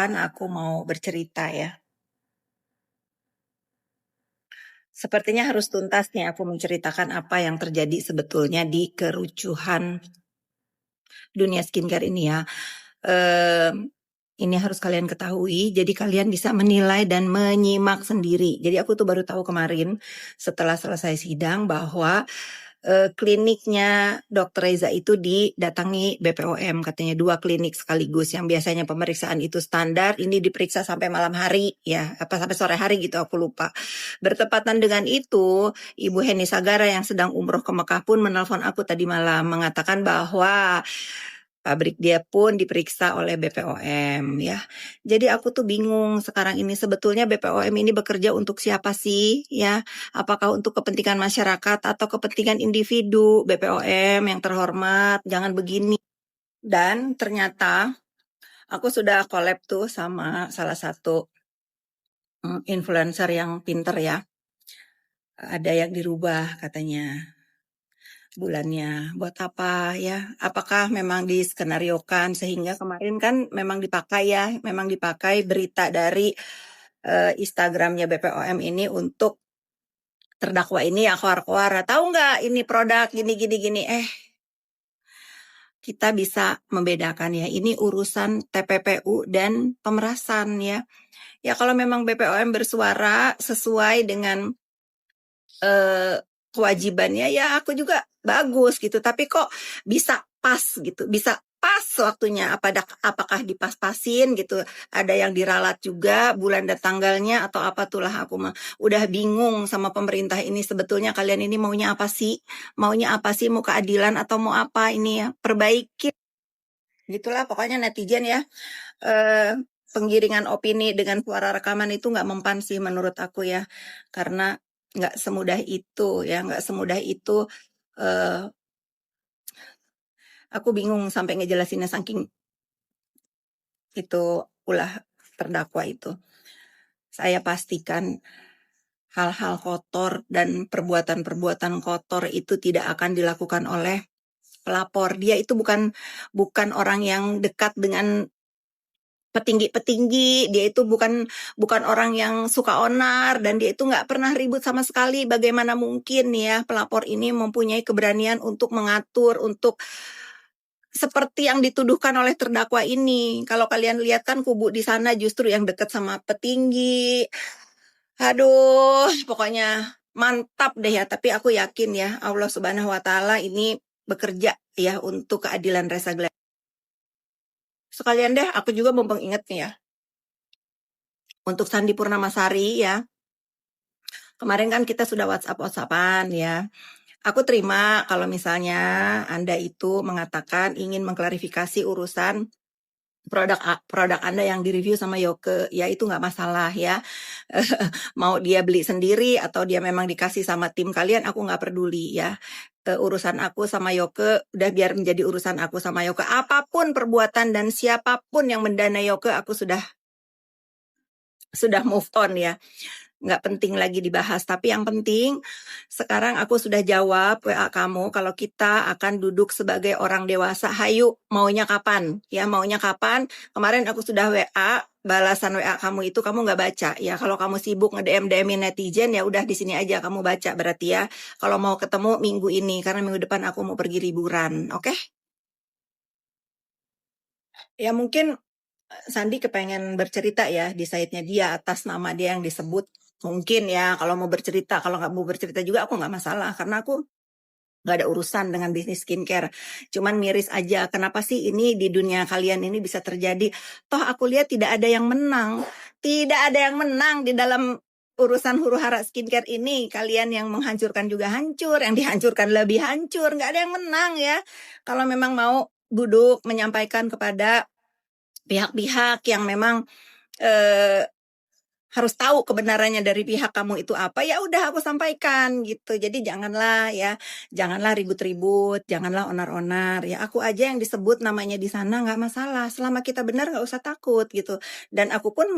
kawan-kawan, aku mau bercerita ya. Sepertinya harus tuntas nih aku menceritakan apa yang terjadi sebetulnya di kerucuhan dunia skincare ini ya. Ini harus kalian ketahui, jadi kalian bisa menilai dan menyimak sendiri. Jadi aku tuh baru tahu kemarin setelah selesai sidang bahwa kliniknya Dr. Reza itu didatangi BPOM, katanya 2 klinik sekaligus. Yang biasanya pemeriksaan itu standar, ini diperiksa sampai malam hari ya, apa sampai sore hari gitu, aku lupa. Bertepatan dengan itu, Ibu Heni Sagara yang sedang umroh ke Mekah pun menelpon aku tadi malam mengatakan bahwa pabrik dia pun diperiksa oleh BPOM ya. Jadi aku tuh bingung sekarang ini, sebetulnya BPOM ini bekerja untuk siapa sih ya? Apakah untuk kepentingan masyarakat atau kepentingan individu? BPOM yang terhormat, jangan begini. Dan ternyata aku sudah collab tuh sama salah satu influencer yang pinter ya. Ada yang dirubah katanya bulannya. Buat apa ya? Apakah memang diskenariokan sehingga kemarin kan memang dipakai ya, memang dipakai berita dari Instagramnya BPOM ini untuk terdakwa ini ya koar-koar. Tahu nggak ini produk gini. Kita bisa membedakan ya. Ini urusan TPPU dan pemerasan ya. Ya kalau memang BPOM bersuara sesuai dengan kewajibannya ya aku juga bagus gitu, tapi kok bisa pas gitu, bisa pas waktunya, apakah dipas-pasin gitu, ada yang diralat juga bulan dan tanggalnya atau apa tuh lah, aku mah udah bingung sama pemerintah ini. Sebetulnya kalian ini maunya apa sih, mau keadilan atau mau apa ini ya, perbaiki gitulah pokoknya netizen ya. Penggiringan opini dengan suara rekaman itu nggak mempan sih menurut aku ya, karena nggak semudah itu ya, nggak semudah itu. Aku bingung sampai ngejelasinnya saking itu ulah terdakwa itu. Saya pastikan hal-hal kotor dan perbuatan-perbuatan kotor itu tidak akan dilakukan oleh pelapor. Dia itu bukan orang yang dekat dengan petinggi-petinggi, dia itu bukan orang yang suka onar, dan dia itu nggak pernah ribut sama sekali. Bagaimana mungkin ya pelapor ini mempunyai keberanian untuk mengatur, untuk seperti yang dituduhkan oleh terdakwa ini. Kalau kalian lihat kan kubu di sana justru yang dekat sama petinggi. Aduh, pokoknya mantap deh ya. Tapi aku yakin ya Allah Subhanahu wa Ta'ala ini bekerja ya untuk keadilan Reza Glenn. Sekalian deh aku juga mumpung inget nih ya, untuk Sandi Purnamasari ya. Kemarin kan kita sudah WhatsApp-WhatsAppan ya. Aku terima kalau misalnya Anda itu mengatakan ingin mengklarifikasi urusan produk Anda yang direview sama Yoke, ya itu nggak masalah ya. Mau dia beli sendiri atau dia memang dikasih sama tim kalian, aku nggak peduli ya. Urusan aku sama Yoke udah biar menjadi urusan aku sama Yoke. Apapun perbuatan dan siapapun yang mendanai Yoke, aku sudah move on ya. Nggak penting lagi dibahas. Tapi yang penting sekarang aku sudah jawab WA kamu kalau kita akan duduk sebagai orang dewasa. Hayu, maunya kapan? Ya, maunya kapan? Kemarin aku sudah WA, balasan WA kamu itu kamu nggak baca. Ya, kalau kamu sibuk nge-DM netizen ya udah di sini aja kamu baca berarti ya. Kalau mau ketemu minggu ini, karena minggu depan aku mau pergi liburan. Oke? Ya mungkin Sandi kepengen bercerita ya di site-nya dia atas nama dia yang disebut. Mungkin ya kalau mau bercerita, kalau nggak mau bercerita juga aku nggak masalah, karena aku nggak ada urusan dengan bisnis skincare. Cuman miris aja, kenapa sih ini di dunia kalian ini bisa terjadi? Toh aku lihat tidak ada yang menang. Tidak ada yang menang di dalam urusan huru hara skincare ini. Kalian yang menghancurkan juga hancur, yang dihancurkan lebih hancur. Nggak ada yang menang ya. Kalau memang mau duduk menyampaikan kepada pihak-pihak yang memang harus tahu kebenarannya dari pihak kamu itu apa, ya udah aku sampaikan gitu. Jadi janganlah ribut-ribut, janganlah onar-onar ya. Aku aja yang disebut namanya di sana nggak masalah, selama kita benar nggak usah takut gitu. Dan aku pun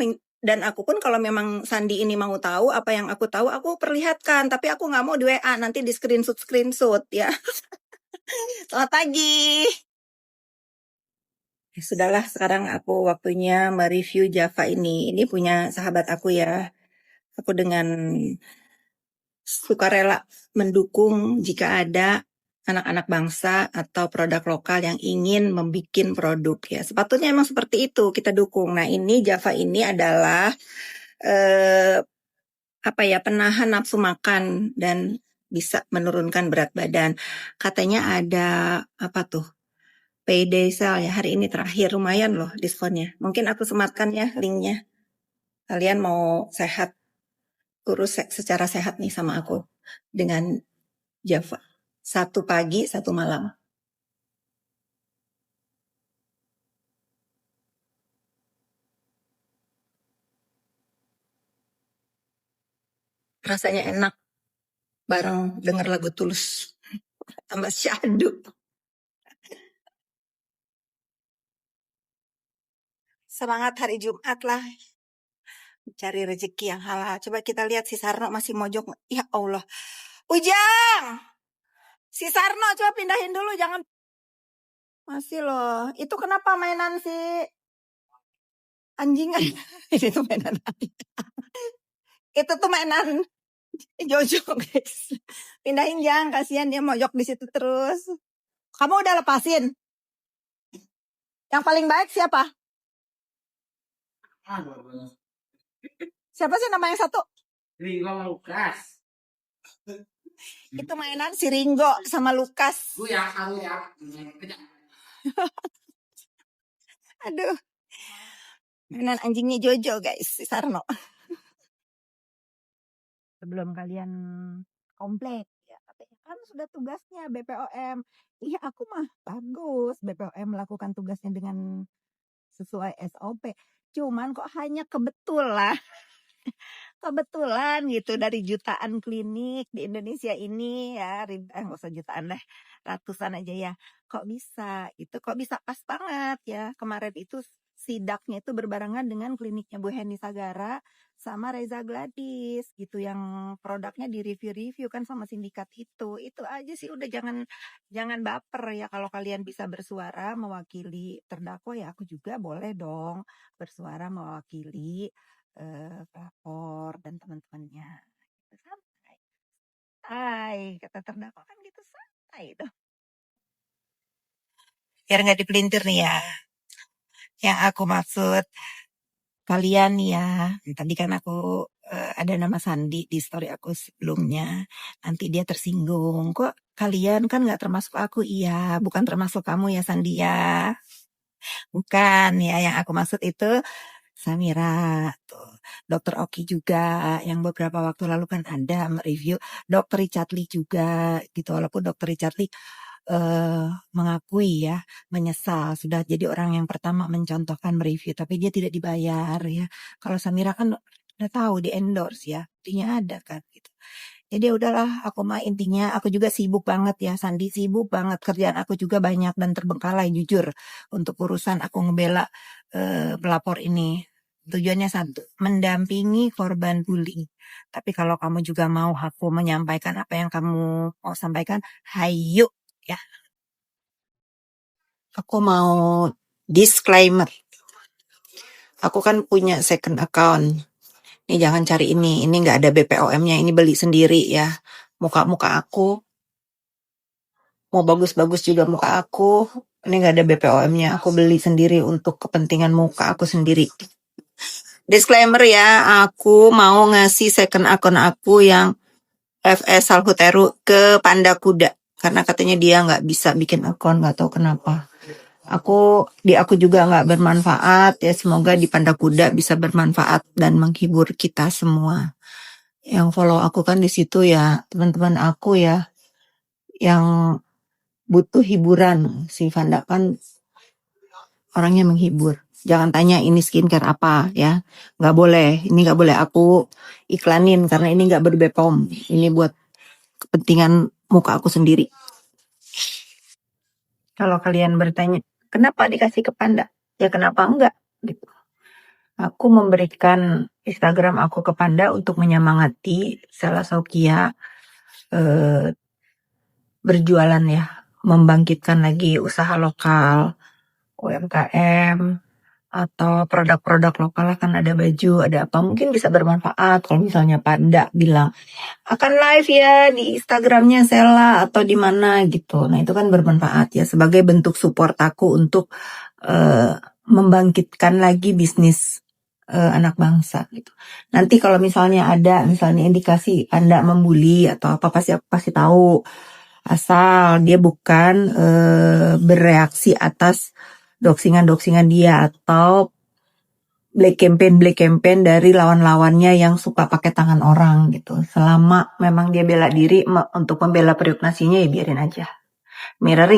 kalau memang Sandi ini mau tahu apa yang aku tahu, aku perlihatkan, tapi aku nggak mau di WA nanti di screenshot ya. Selamat pagi. Ya sudahlah, sekarang aku waktunya mereview Java ini. Ini punya sahabat aku ya. Aku dengan sukarela mendukung jika ada anak-anak bangsa atau produk lokal yang ingin membuat produk ya. Sepatutnya emang seperti itu kita dukung. Nah, ini Java ini adalah eh, apa ya, penahan nafsu makan dan bisa menurunkan berat badan. Katanya ada apa tuh? Payday sale ya, hari ini terakhir, lumayan loh diskonnya. Mungkin aku sematkan ya linknya. Kalian mau sehat, kurus secara sehat nih sama aku dengan Java. 1 pagi, 1 malam. Rasanya enak bareng denger lagu Tulus. Tambah syahdu. Semangat hari Jumat lah. Cari rezeki yang halal. Coba kita lihat si Sarno masih mojok. Ya Allah. Ujang! Si Sarno coba pindahin dulu. Jangan. Masih loh. Itu kenapa mainan si anjing? Ini tuh mainan anjing. Itu tuh mainan Jojo guys. Pindahin Jang. Kasihan dia mojok di situ terus. Kamu udah lepasin? Yang paling baik siapa? Siapa sih nama yang satu? Ringo sama Lukas. Itu mainan si Ringo sama Lukas. Aduh. Mainan anjingnya Jojo guys, si Sarno. Sebelum kalian komplek ya, katanya kan sudah tugasnya BPOM. Iya, aku mah bagus. BPOM melakukan tugasnya dengan sesuai SOP. Cuman kok hanya kebetulan gitu dari jutaan klinik di Indonesia ini ya, nggak usah jutaan deh, ratusan aja ya. Kok bisa pas banget ya. Kemarin itu sidaknya itu berbarengan dengan kliniknya Bu Heni Sagara sama Reza Gladys gitu, yang produknya di review kan sama sindikat itu. Itu aja sih, udah jangan baper ya. Kalau kalian bisa bersuara mewakili terdakwa ya, aku juga boleh dong bersuara mewakili pelapor dan teman-temannya. Gitu, santai. Kata terdakwa kan gitu, santai tuh. Biar nggak dipelintir nih ya. Yang aku maksud kalian ya, tadi kan aku ada nama Sandi di story aku sebelumnya. Nanti dia tersinggung. Kok kalian kan nggak termasuk aku? Iya, bukan termasuk kamu ya Sandi ya. Bukan ya, yang aku maksud itu Samira tuh. Dokter Oki juga yang beberapa waktu lalu kan ada mereview. Dokter Richard Lee juga gitu. Walaupun Dokter Richard Lee mengakui ya, menyesal sudah jadi orang yang pertama mencontohkan mereview, tapi dia tidak dibayar ya. Kalau Samira kan udah tahu di endorse ya, intinya ada kan gitu. Jadi ya udahlah, aku mah intinya aku juga sibuk banget ya, Sandi sibuk banget, kerjaan aku juga banyak dan terbengkalai jujur untuk urusan aku ngebela pelapor ini. Tujuannya satu, mendampingi korban bullying. Tapi kalau kamu juga mau aku menyampaikan apa yang kamu mau sampaikan, hayu ya. Aku mau disclaimer. Aku kan punya second account. Ini jangan cari ini nggak ada BPOM-nya, ini beli sendiri ya. Muka aku mau bagus-bagus juga muka aku. Ini nggak ada BPOM-nya, aku beli sendiri untuk kepentingan muka aku sendiri. Disclaimer ya, aku mau ngasih second account aku yang FS Salhuteru ke Panda Kuda. Karena katanya dia nggak bisa bikin akun, nggak tahu kenapa. Aku juga nggak bermanfaat ya, semoga di Panda Kuda bisa bermanfaat dan menghibur kita semua. Yang follow aku kan di situ ya teman-teman aku ya, yang butuh hiburan. Si Vanda kan orangnya menghibur. Jangan tanya ini skincare apa ya, nggak boleh. Ini nggak boleh aku iklanin karena ini nggak berbepom. Ini buat kepentingan muka aku sendiri. Kalau kalian bertanya, kenapa dikasih ke Panda? Ya kenapa enggak? Gitu. Aku memberikan Instagram aku ke Panda untuk menyemangati Sela Saukia berjualan ya, membangkitkan lagi usaha lokal, UMKM atau produk-produk lokal, kan ada baju, ada apa, mungkin bisa bermanfaat kalau misalnya Panda bilang akan live ya di Instagramnya Sela atau di mana gitu. Nah itu kan bermanfaat ya sebagai bentuk support aku untuk membangkitkan lagi bisnis anak bangsa gitu. Nanti kalau misalnya ada indikasi Anda membuli atau apa, pasti aku kasih tahu, asal dia bukan bereaksi atas doxingan dia atau black campaign dari lawan-lawannya yang suka pakai tangan orang gitu. Selama memang dia bela diri untuk membela periuk nasinya, ya biarin aja. Mirroring